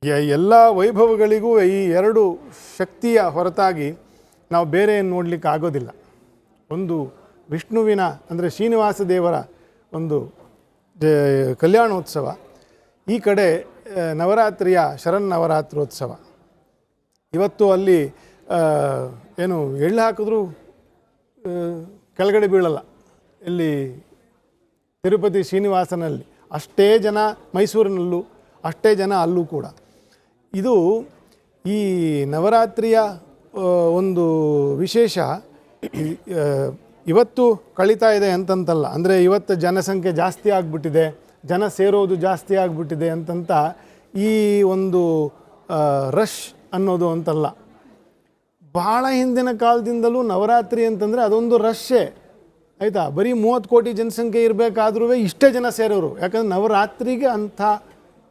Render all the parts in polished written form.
ಎಲ್ಲ ವೈಭವಗಳಿಗೂ ಈ ಎರಡು ಶಕ್ತಿಯ ಹೊರತಾಗಿ ನಾವು ಬೇರೆ ಏನು ನೋಡಲಿಕ್ಕೆ ಆಗೋದಿಲ್ಲ. ಒಂದು ವಿಷ್ಣುವಿನ ಅಂದರೆ ಶ್ರೀನಿವಾಸ ದೇವರ ಒಂದು ಕಲ್ಯಾಣೋತ್ಸವ, ಈ ಕಡೆ ನವರಾತ್ರಿಯ ಶರನ್ನವರಾತ್ರೋತ್ಸವ. ಇವತ್ತು ಅಲ್ಲಿ ಏನು ಎಳ್ಳು ಹಾಕಿದ್ರೂ ಕೆಳಗಡೆ ಬೀಳಲ್ಲ. ಇಲ್ಲಿ ತಿರುಪತಿ ಶ್ರೀನಿವಾಸನಲ್ಲಿ ಅಷ್ಟೇ ಜನ, ಮೈಸೂರಿನಲ್ಲೂ ಅಷ್ಟೇ ಜನ ಅಲ್ಲೂ ಕೂಡ. ಇದು ಈ ನವರಾತ್ರಿಯ ಒಂದು ವಿಶೇಷ. ಇವತ್ತು ಕಳೀತಾ ಇದೆ ಅಂತಂತಲ್ಲ, ಅಂದರೆ ಇವತ್ತು ಜನಸಂಖ್ಯೆ ಜಾಸ್ತಿ ಆಗಿಬಿಟ್ಟಿದೆ, ಜನ ಸೇರೋದು ಜಾಸ್ತಿ ಆಗಿಬಿಟ್ಟಿದೆ ಅಂತಂತ ಈ ಒಂದು ರಶ್ ಅನ್ನೋದು ಅಂತಲ್ಲ. ಭಾಳ ಹಿಂದಿನ ಕಾಲದಿಂದಲೂ ನವರಾತ್ರಿ ಅಂತಂದರೆ ಅದೊಂದು ರಶ್ಶೇ, ಆಯಿತಾ. ಬರೀ 30 ಕೋಟಿ ಜನಸಂಖ್ಯೆ ಇರಬೇಕಾದ್ರೂ ಇಷ್ಟೇ ಜನ ಸೇರೋರು. ಯಾಕಂದರೆ ನವರಾತ್ರಿಗೆ ಅಂಥ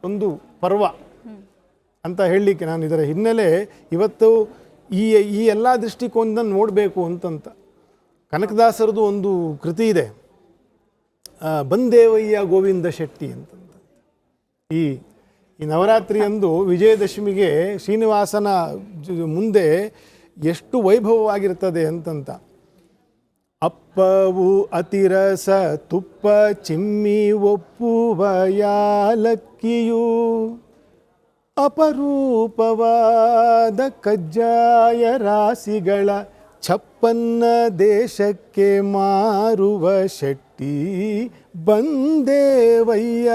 ಒಂದು ಪರ್ವ ಅಂತ ಹೇಳಲಿಕ್ಕೆ ನಾನು ಇದರ ಹಿನ್ನೆಲೆ ಇವತ್ತು ಈ ಎಲ್ಲ ದೃಷ್ಟಿಕೋನದಿಂದ ನೋಡಬೇಕು ಅಂತಂತ. ಕನಕದಾಸರದು ಒಂದು ಕೃತಿ ಇದೆ, ಬಂದೇವಯ್ಯ ಗೋವಿಂದ ಶೆಟ್ಟಿ ಅಂತಂತ. ಈ ನವರಾತ್ರಿಯಂದು ವಿಜಯದಶಮಿಗೆ ಶ್ರೀನಿವಾಸನ ಮುಂದೆ ಎಷ್ಟು ವೈಭವವಾಗಿರ್ತದೆ ಅಂತಂತ. ಅಪ್ಪವು ಅತಿರಸ ತುಪ್ಪ ಚಿಮ್ಮಿ ಒಪ್ಪುವ ಯಾಲಕ್ಕಿಯು, ಅಪರೂಪವಾದ ಕಜ್ಜಾಯ ರಾಶಿಗಳ ಛಪ್ಪನ್ನ ದೇಶಕ್ಕೆ ಮಾರುವ ಶೆಟ್ಟಿ, ಬಂದೇವಯ್ಯ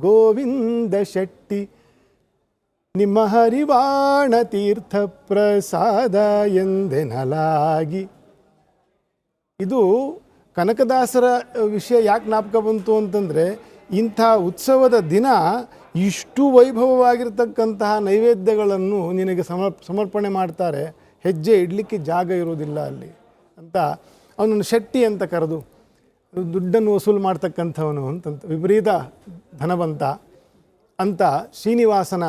ಗೋವಿಂದ ಶೆಟ್ಟಿ, ನಿಮ್ಮ ಹರಿವಾಣ ತೀರ್ಥ ಪ್ರಸಾದ ಎಂದೆನಲಾಗಿ. ಇದು ಕನಕದಾಸರ ವಿಷಯ ಯಾಕೆ ಜ್ಞಾಪಕ ಬಂತು ಅಂತಂದರೆ, ಇಂಥ ಉತ್ಸವದ ದಿನ ಇಷ್ಟು ವೈಭವವಾಗಿರ್ತಕ್ಕಂತಹ ನೈವೇದ್ಯಗಳನ್ನು ನಿನಗೆ ಸಮರ್ಪಣೆ ಮಾಡ್ತಾರೆ, ಹೆಜ್ಜೆ ಇಡಲಿಕ್ಕೆ ಜಾಗ ಇರೋದಿಲ್ಲ ಅಲ್ಲಿ ಅಂತ ಅವನನ್ನು ಶೆಟ್ಟಿ ಅಂತ ಕರೆದು ದುಡ್ಡನ್ನು ವಸೂಲು ಮಾಡ್ತಕ್ಕಂಥವನು ಅಂತಂತ, ವಿಪರೀತ ಧನವಂತ ಅಂತ ಶ್ರೀನಿವಾಸನ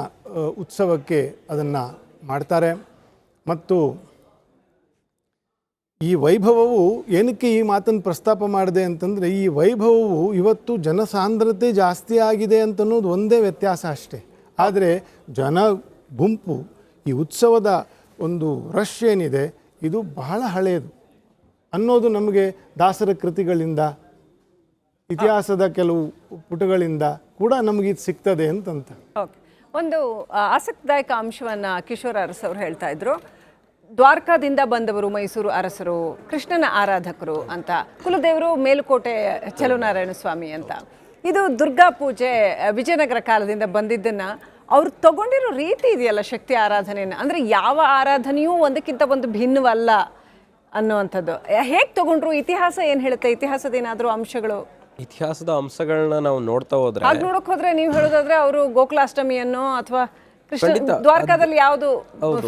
ಉತ್ಸವಕ್ಕೆ ಅದನ್ನು ಮಾಡ್ತಾರೆ. ಮತ್ತು ಈ ವೈಭವವು ಏನಕ್ಕೆ ಈ ಮಾತನ್ನು ಪ್ರಸ್ತಾಪ ಮಾಡಿದೆ ಅಂತಂದರೆ, ಈ ವೈಭವವು ಇವತ್ತು ಜನಸಾಂದ್ರತೆ ಜಾಸ್ತಿ ಆಗಿದೆ ಅಂತನ್ನೋದು ಒಂದೇ ವ್ಯತ್ಯಾಸ ಅಷ್ಟೇ. ಆದರೆ ಜನ ಗುಂಪು, ಈ ಉತ್ಸವದ ಒಂದು ರಶ್ ಏನಿದೆ ಇದು ಬಹಳ ಹಳೆಯದು ಅನ್ನೋದು ನಮಗೆ ದಾಸರ ಕೃತಿಗಳಿಂದ, ಇತಿಹಾಸದ ಕೆಲವು ಪುಟಗಳಿಂದ ಕೂಡ ನಮಗಿದು ಸಿಗ್ತದೆ ಅಂತಂತ. ಓಕೆ, ಒಂದು ಆಸಕ್ತಿದಾಯಕ ಅಂಶವನ್ನು ಕಿಶೋರ್ ಅರಸ್ ಅವರು ಹೇಳ್ತಾ ಇದ್ರು. ದ್ವಾರಕಾದಿಂದ ಬಂದವರು ಮೈಸೂರು ಅರಸರು, ಕೃಷ್ಣನ ಆರಾಧಕರು ಅಂತ, ಕುಲದೇವರು ಮೇಲುಕೋಟೆ ಚಲುವನಾರಾಯಣ ಸ್ವಾಮಿ ಅಂತ. ಇದು ದುರ್ಗಾ ಪೂಜೆ ವಿಜಯನಗರ ಕಾಲದಿಂದ ಬಂದಿದ್ದನ್ನು ಅವ್ರು ತಗೊಂಡಿರೋ ರೀತಿ ಇದೆಯಲ್ಲ ಶಕ್ತಿ ಆರಾಧನೆಯನ್ನು, ಅಂದರೆ ಯಾವ ಆರಾಧನೆಯೂ ಒಂದಕ್ಕಿಂತ ಒಂದು ಭಿನ್ನವಲ್ಲ ಅನ್ನುವಂಥದ್ದು ಹೇಗೆ ತಗೊಂಡ್ರು? ಇತಿಹಾಸ ಏನು ಹೇಳುತ್ತೆ? ಇತಿಹಾಸದ ಏನಾದರೂ ಅಂಶಗಳು, ಇತಿಹಾಸದ ಅಂಶಗಳನ್ನ ನಾವು ನೋಡ್ತಾ ಹೋದ್ರೆ, ಹಾಗೆ ನೋಡೋಕೆ ಹೋದ್ರೆ ನೀವು ಹೇಳೋದಾದ್ರೆ ಅವರು ಗೋಕುಲಾಷ್ಟಮಿಯನ್ನು ಅಥವಾ ಕೃಷ್ಣ ದ್ವಾರಕಾದಲ್ಲಿ ಯಾವುದು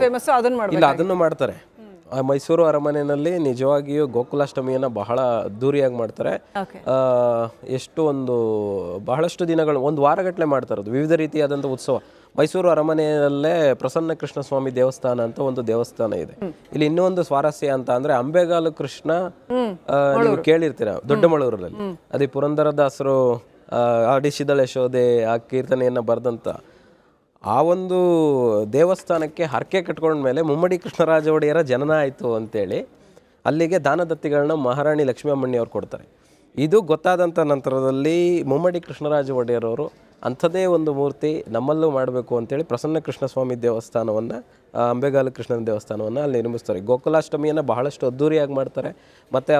ಫೇಮಸ್ ಅದನ್ನು ಇಲ್ಲ ಅದನ್ನು ಮಾಡ್ತಾರೆ. ಮೈಸೂರು ಅರಮನೆಯಲ್ಲಿ ನಿಜವಾಗಿಯೂ ಗೋಕುಲಾಷ್ಟಮಿಯನ್ನು ಬಹಳ ಅದ್ದೂರಿಯಾಗಿ ಮಾಡ್ತಾರೆ. ಬಹಳಷ್ಟು ದಿನಗಳು, ಒಂದು ವಾರಗಟ್ಟಲೆ ಮಾಡ್ತಾರೆ. ವಿವಿಧ ರೀತಿಯಾದಂಥ ಉತ್ಸವ. ಮೈಸೂರು ಅರಮನೆಯಲ್ಲೇ ಪ್ರಸನ್ನ ಕೃಷ್ಣ ಸ್ವಾಮಿ ದೇವಸ್ಥಾನ ಅಂತ ಒಂದು ದೇವಸ್ಥಾನ ಇದೆ. ಇಲ್ಲಿ ಇನ್ನೊಂದು ಸ್ವಾರಸ್ಯ ಅಂತ ಅಂದ್ರೆ, ಅಂಬೆಗಾಲು ಕೃಷ್ಣ ನೀವು ಕೇಳಿರ್ತೀರ ದೊಡ್ಡಮಳೂರಲ್ಲಿ. ಅದೇ ಪುರಂದರದಾಸರು ಆಡಿಸಿದಳೆ ಯಶೋದೆ ಆ ಕೀರ್ತನೆಯನ್ನ ಬರೆದಂತ ಆ ಒಂದು ದೇವಸ್ಥಾನಕ್ಕೆ ಹರಕೆ ಕಟ್ಕೊಂಡ್ಮೇಲೆ ಮುಮ್ಮಡಿ ಕೃಷ್ಣರಾಜ ಒಡೆಯರ ಜನನ ಆಯಿತು ಅಂತೇಳಿ ಅಲ್ಲಿಗೆ ದಾನದತ್ತಿಗಳನ್ನ ಮಹಾರಾಣಿ ಲಕ್ಷ್ಮೀಅಮ್ಮಣ್ಣಿ ಅವ್ರು ಕೊಡ್ತಾರೆ. ಇದು ಗೊತ್ತಾದಂಥ ನಂತರದಲ್ಲಿ ಮುಮ್ಮಡಿ ಕೃಷ್ಣರಾಜ ಒಡೆಯರವರು ಅಂಥದ್ದೇ ಒಂದು ಮೂರ್ತಿ ನಮ್ಮಲ್ಲೂ ಮಾಡಬೇಕು ಅಂತೇಳಿ ಪ್ರಸನ್ನ ಕೃಷ್ಣ ಸ್ವಾಮಿ ದೇವಸ್ಥಾನವನ್ನು, ಅಂಬೆಗಾಲು ಕೃಷ್ಣನ ದೇವಸ್ಥಾನವನ್ನು ಅಲ್ಲಿ ನಿರ್ಮಿಸ್ತಾರೆ. ಗೋಕುಲಾಷ್ಟಮಿಯನ್ನು ಬಹಳಷ್ಟು ಅದ್ದೂರಿಯಾಗಿ ಮಾಡ್ತಾರೆ. ಮತ್ತು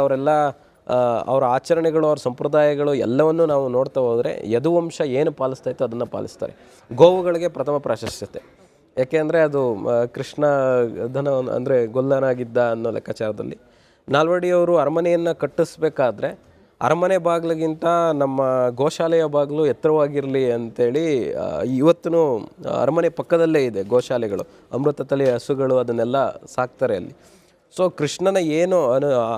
ಅವರ ಆಚರಣೆಗಳು, ಅವ್ರ ಸಂಪ್ರದಾಯಗಳು ಎಲ್ಲವನ್ನೂ ನಾವು ನೋಡ್ತಾ ಹೋದರೆ ಯದುವಂಶ ಏನು ಪಾಲಿಸ್ತಾ ಇತ್ತು ಅದನ್ನು ಪಾಲಿಸ್ತಾರೆ. ಗೋವುಗಳಿಗೆ ಪ್ರಥಮ ಪ್ರಾಶಸ್ತ್ಯತೆ, ಯಾಕೆಂದರೆ ಅದು ಕೃಷ್ಣ ಧನ ಅಂದರೆ ಗೊಲ್ಲನಾಗಿದ್ದ ಅನ್ನೋ ಲೆಕ್ಕಾಚಾರದಲ್ಲಿ. ನಾಲ್ವಡಿಯವರು ಅರಮನೆಯನ್ನು ಕಟ್ಟಿಸ್ಬೇಕಾದ್ರೆ ಅರಮನೆ ಬಾಗಿಲಿಗಿಂತ ನಮ್ಮ ಗೋಶಾಲೆಯ ಬಾಗಿಲು ಎತ್ತರವಾಗಿರಲಿ ಅಂತೇಳಿ ಇವತ್ತೂ ಅರಮನೆ ಪಕ್ಕದಲ್ಲೇ ಇದೆ ಗೋಶಾಲೆಗಳು, ಅಮೃತ ತಳಿ ಹಸುಗಳು ಅದನ್ನೆಲ್ಲ ಸಾಕ್ತಾರೆ ಅಲ್ಲಿ. ಸೊ ಕೃಷ್ಣನ ಏನು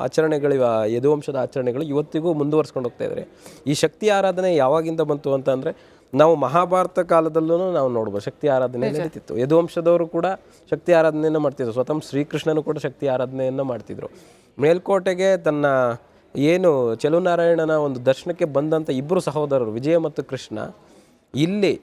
ಆಚರಣೆಗಳು, ಯದುವಂಶದ ಆಚರಣೆಗಳು ಇವತ್ತಿಗೂ ಮುಂದುವರ್ಸ್ಕೊಂಡು ಹೋಗ್ತಾ ಇದ್ದಾರೆ. ಈ ಶಕ್ತಿ ಆರಾಧನೆ ಯಾವಾಗಿಂದ ಬಂತು ಅಂತಂದರೆ, ನಾವು ಮಹಾಭಾರತ ಕಾಲದಲ್ಲೂ ನಾವು ನೋಡ್ಬೋದು ಶಕ್ತಿ ಆರಾಧನೆ ನಡೀತಿತ್ತು. ಯದುವಂಶದವರು ಕೂಡ ಶಕ್ತಿ ಆರಾಧನೆಯನ್ನು ಮಾಡ್ತಿದ್ರು. ಸ್ವತಃ ಶ್ರೀಕೃಷ್ಣನು ಕೂಡ ಶಕ್ತಿ ಆರಾಧನೆಯನ್ನು ಮಾಡ್ತಿದ್ರು. ಮೇಲ್ಕೋಟೆಗೆ ತನ್ನ ಏನು ಚಲುವನಾರಾಯಣನ ಒಂದು ದರ್ಶನಕ್ಕೆ ಬಂದಂಥ ಇಬ್ಬರು ಸಹೋದರರು ವಿಜಯ ಮತ್ತು ಕೃಷ್ಣ ಇಲ್ಲಿ